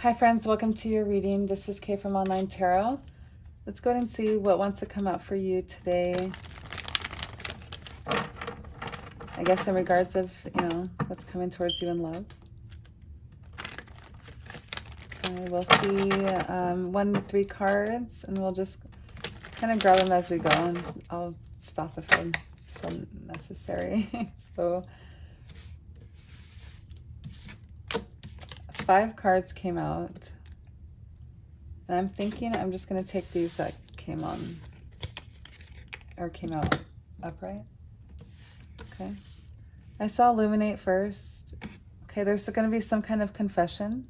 Hi friends, welcome to your reading. This is Kay from Online Tarot. Let's go ahead and see what wants to come out for you today. I guess in regards of, what's coming towards you in love. We'll see 1 to 3 cards, and we'll just kind of grab them as we go, and I'll stop if I feel necessary. So 5 cards came out. And I'm thinking I'm just going to take these that came out upright. Okay. I saw illuminate first. Okay, there's going to be some kind of confession.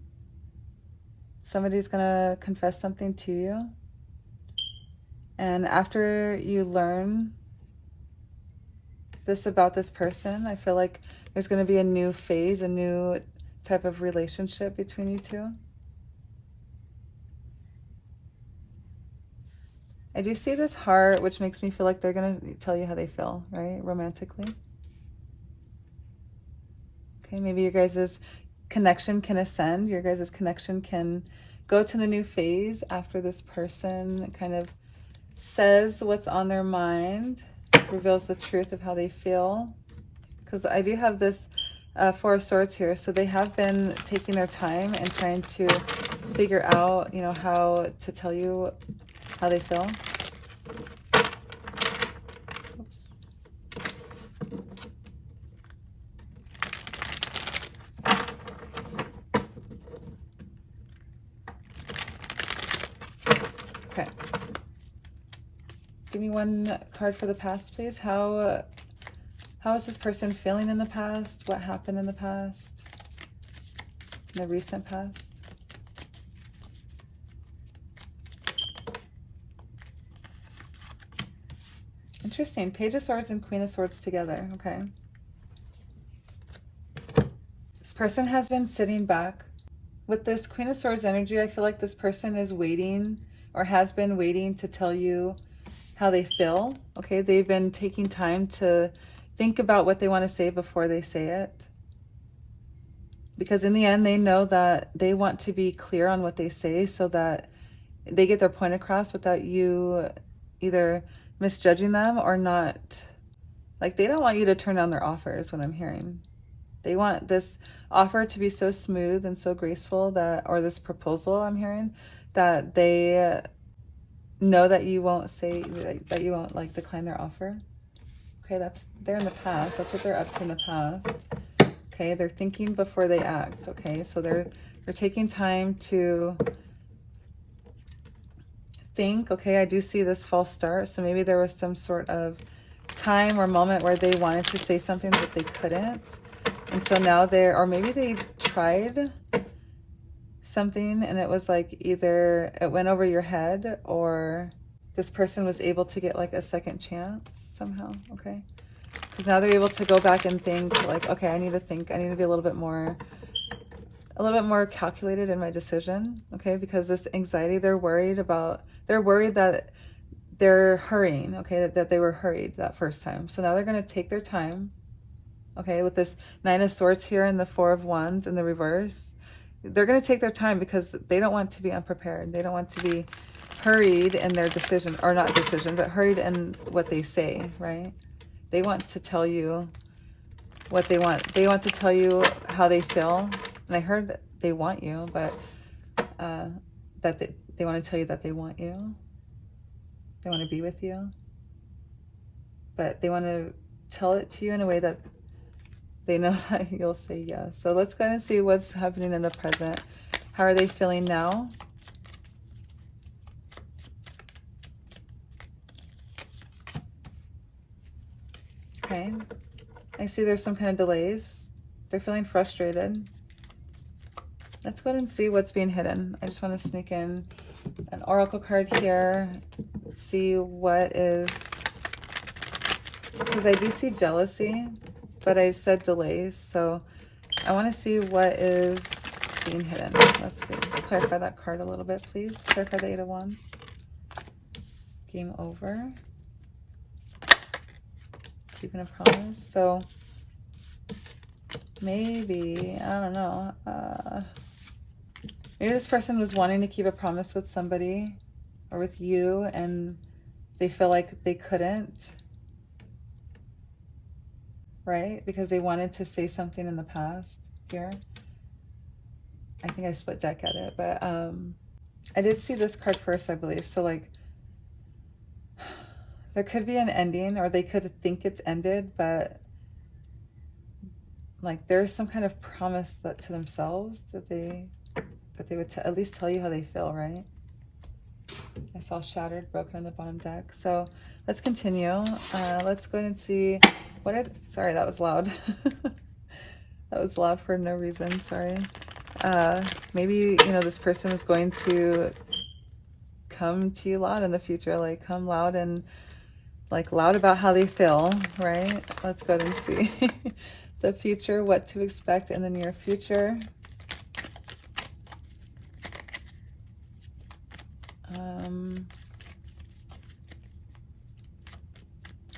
Somebody's going to confess something to you. And after you learn this about this person, I feel like there's going to be a new phase, a new type of relationship between you two. I do see this heart, which makes me feel like they're going to tell you how they feel, right? Romantically. Okay, maybe your guys' connection can ascend. Your guys' connection can go to the new phase after this person kind of says what's on their mind, reveals the truth of how they feel. Because I do have this 4 of Swords here, so they have been taking their time and trying to figure out, how to tell you how they feel. Oops. Okay. Give me 1 card for the past, please. How is this person feeling in the past? What happened in the past? In the recent past? Interesting. Page of Swords and Queen of Swords together. Okay. This person has been sitting back. With this Queen of Swords energy, I feel like this person is waiting or has been waiting to tell you how they feel. Okay. They've been taking time to think about what they want to say before they say it. Because in the end, they know that they want to be clear on what they say so that they get their point across without you either misjudging them or not. Like, they don't want you to turn down their offers, what I'm hearing. They want this offer to be so smooth and so graceful that, or this proposal I'm hearing, that they know that you won't say, that you won't like decline their offer. Okay, they're in the past. That's what they're up to in the past. Okay, they're thinking before they act. Okay, so they're taking time to think. Okay, I do see this false start. So maybe there was some sort of time or moment where they wanted to say something but they couldn't. And so now or maybe they tried something and it was like either it went over your head or this person was able to get like a second chance somehow. Okay. Because now they're able to go back and think like, okay, I need to be a little bit more calculated in my decision. Okay. Because this anxiety, they're worried that they're hurrying. Okay. That they were hurried that first time. So now they're going to take their time. Okay. With this 9 of Swords here and the 4 of Wands in the reverse, they're going to take their time because they don't want to be unprepared. They don't want to be hurried in their decision, or not decision, but hurried in what they say, right? They want to tell you what they want. They want to tell you how they feel. And I heard they want you, but that they want to tell you that they want you. They want to be with you. But they want to tell it to you in a way that they know that you'll say yes. So let's go ahead and see what's happening in the present. How are they feeling now? Okay. I see there's some kind of delays. They're feeling frustrated. Let's go ahead and see what's being hidden. I just want to sneak in an oracle card here. See what is... Because I do see jealousy, but I said delays. So I want to see what is being hidden. Let's see. Clarify that card a little bit, please. Clarify the 8 of Wands. Game over. Keeping a promise. So maybe, I don't know, Maybe this person was wanting to keep a promise with somebody or with you, and they feel like they couldn't, right? Because they wanted to say something in the past here. I think I split deck at it, but I did see this card first, I believe. So like, there could be an ending, or they could think it's ended, but like there's some kind of promise that to themselves that they would at least tell you how they feel, right? I saw shattered, broken on the bottom deck. So let's continue. Let's go ahead and see what sorry, that was loud. That was loud for no reason, sorry. Maybe, you know, this person is going to come to you loud in the future, like come loud and like loud about how they feel, right? Let's go ahead and see the future, what to expect in the near future.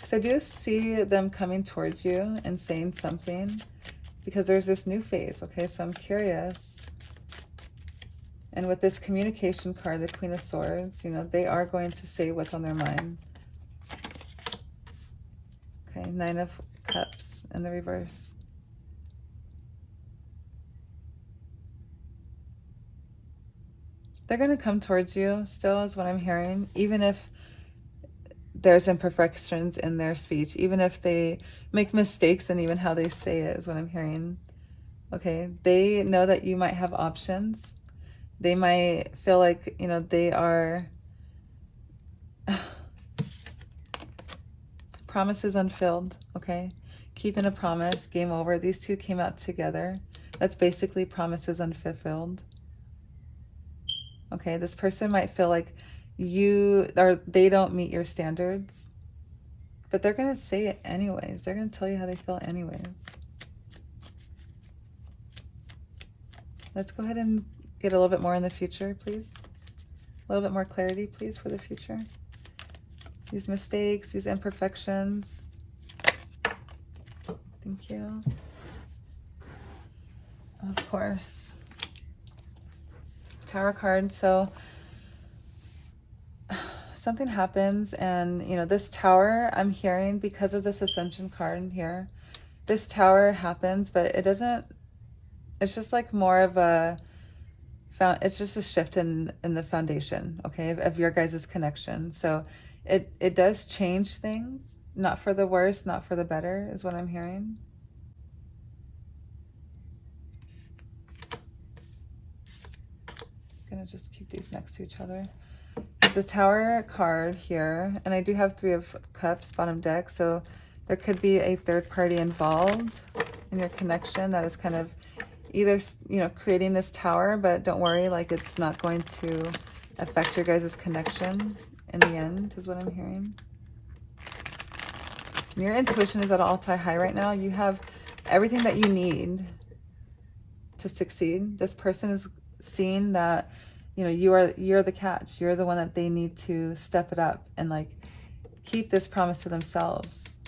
So I do see them coming towards you and saying something, because there's this new phase, okay? So I'm curious. And with this communication card, the Queen of Swords, you know, they are going to say what's on their mind. Okay, Nine of Cups in the reverse. They're going to come towards you still, is what I'm hearing, even if there's imperfections in their speech, even if they make mistakes in even how they say it, is what I'm hearing. Okay, they know that you might have options. They might feel like, you know, they are promises unfilled, okay? Keeping a promise, game over. These two came out together. That's basically promises unfulfilled. Okay, this person might feel like they don't meet your standards, but they're going to say it anyways. They're going to tell you how they feel anyways. Let's go ahead and get a little bit more in the future, please. A little bit more clarity, please, for the future. These mistakes, these imperfections. Thank you. Of course. Tower card. So something happens, and you know, this tower, I'm hearing, because of this Ascension card in here, this tower happens, but it doesn't, it's just like more of a it's just a shift in the foundation, okay, of your guys' connection. So it does change things, not for the worse, not for the better, is what I'm hearing. I'm gonna just keep these next to each other. The Tower card here, and I do have Three of Cups bottom deck, so there could be a third party involved in your connection that is kind of either, you know, creating this tower, but don't worry, like it's not going to affect your guys' connection in the end, is what I'm hearing. Your intuition is at an all-time high right now. You have everything that you need to succeed. This person is seeing that, you know, you're the catch. You're the one that they need to step it up and like keep this promise to themselves,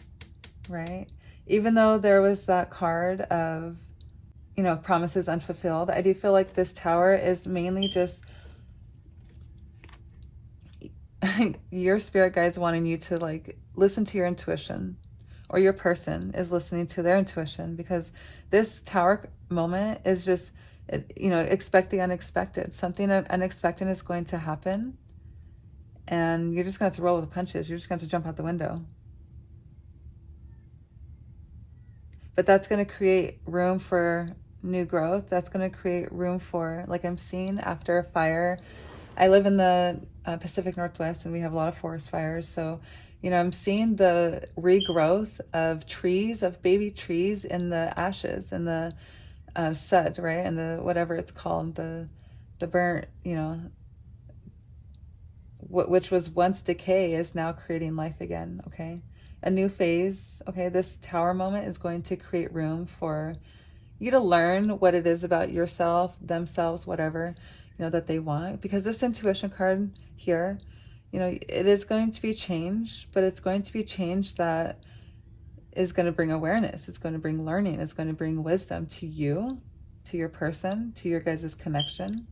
right? Even though there was that card of, you know, promises unfulfilled, I do feel like this tower is mainly just your spirit guides wanting you to like listen to your intuition, or your person is listening to their intuition, because this tower moment is just, you know, expect the unexpected. Something unexpected is going to happen, and you're just going to have to roll with the punches. You're just going to jump out the window. But that's going to create room for new growth. That's going to create room for, like I'm seeing after a fire. I live in the Pacific Northwest, and we have a lot of forest fires. So, you know, I'm seeing the regrowth of trees, of baby trees in the ashes, in the sud, right? And the, whatever it's called, the burnt, you know, which was once decay is now creating life again, okay? A new phase, okay? This tower moment is going to create room for you to learn what it is about yourself, themselves, whatever, you know, that they want. Because this intuition card here, you know, it is going to be change, but it's going to be change that is going to bring awareness. It's going to bring learning. It's going to bring wisdom to you, to your person, to your guys' connection.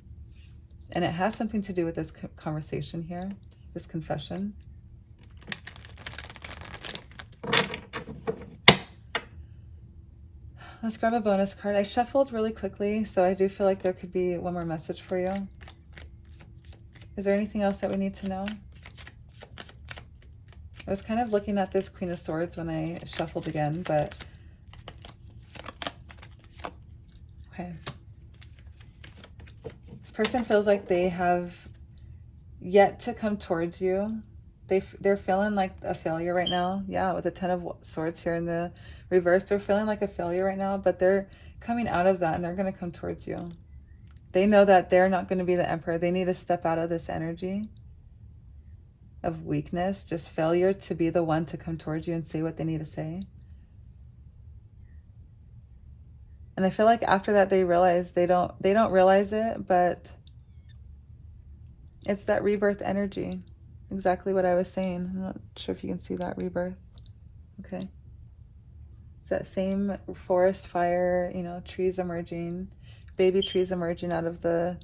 And it has something to do with this conversation here, this confession. Let's grab a bonus card. I shuffled really quickly, so I do feel like there could be one more message for you. Is there anything else that we need to know? I was kind of looking at this Queen of Swords when I shuffled again, but okay. This person feels like they have yet to come towards you. They're feeling like a failure right now. Yeah, with the Ten of Swords here in the reverse, they're feeling like a failure right now, but they're coming out of that and they're going to come towards you. They know that they're not going to be the Emperor. They need to step out of this energy of weakness, just failure, to be the one to come towards you and say what they need to say. And I feel like after that they realize they don't realize it, but it's that rebirth energy. Exactly what I was saying. I'm not sure if you can see that rebirth. Okay. It's that same forest fire, you know, trees emerging, baby trees emerging out of the,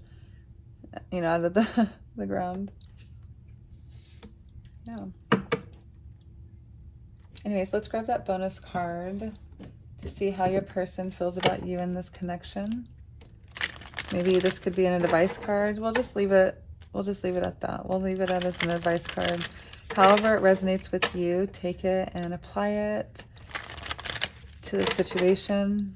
you know, out of the ground. Yeah. Anyways, let's grab that bonus card to see how your person feels about you in this connection. Maybe this could be an advice card. We'll just leave it at that. We'll leave it as an advice card. However it resonates with you, take it and apply it to the situation.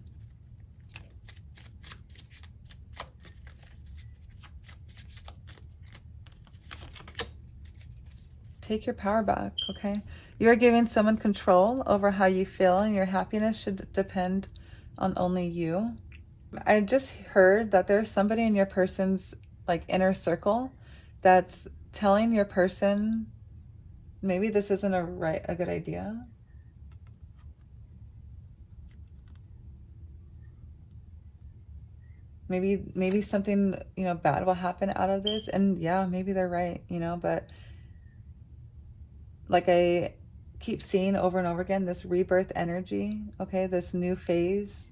Take your power back, okay? You're giving someone control over how you feel, and your happiness should depend on only you. I just heard that there's somebody in your person's like inner circle that's telling your person, maybe this isn't a good idea. Maybe something, you know, bad will happen out of this. And yeah, maybe they're right, you know, but like I keep seeing over and over again, this rebirth energy, okay, this new phase.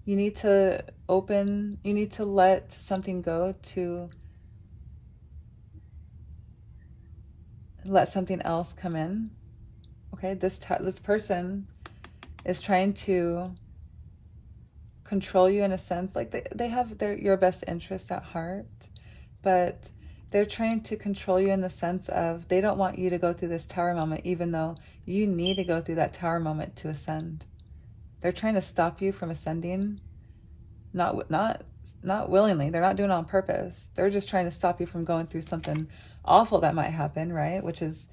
You need to let something go to let something else come in. Okay, this person is trying to control you in a sense, like they have your best interest at heart, but they're trying to control you in the sense of they don't want you to go through this tower moment, even though you need to go through that tower moment to ascend. They're trying to stop you from ascending, not willingly. They're not doing it on purpose. They're just trying to stop you from going through something awful that might happen, right? Which is,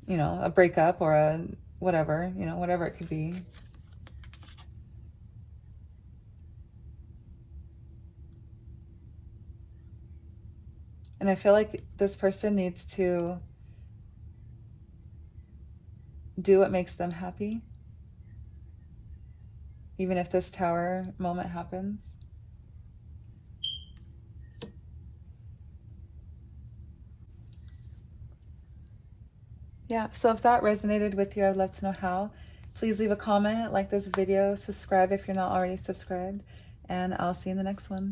you know, a breakup or a whatever, you know, whatever it could be. And I feel like this person needs to do what makes them happy, even if this tower moment happens. Yeah, so if that resonated with you, I'd love to know how. Please leave a comment, like this video, subscribe if you're not already subscribed, and I'll see you in the next one.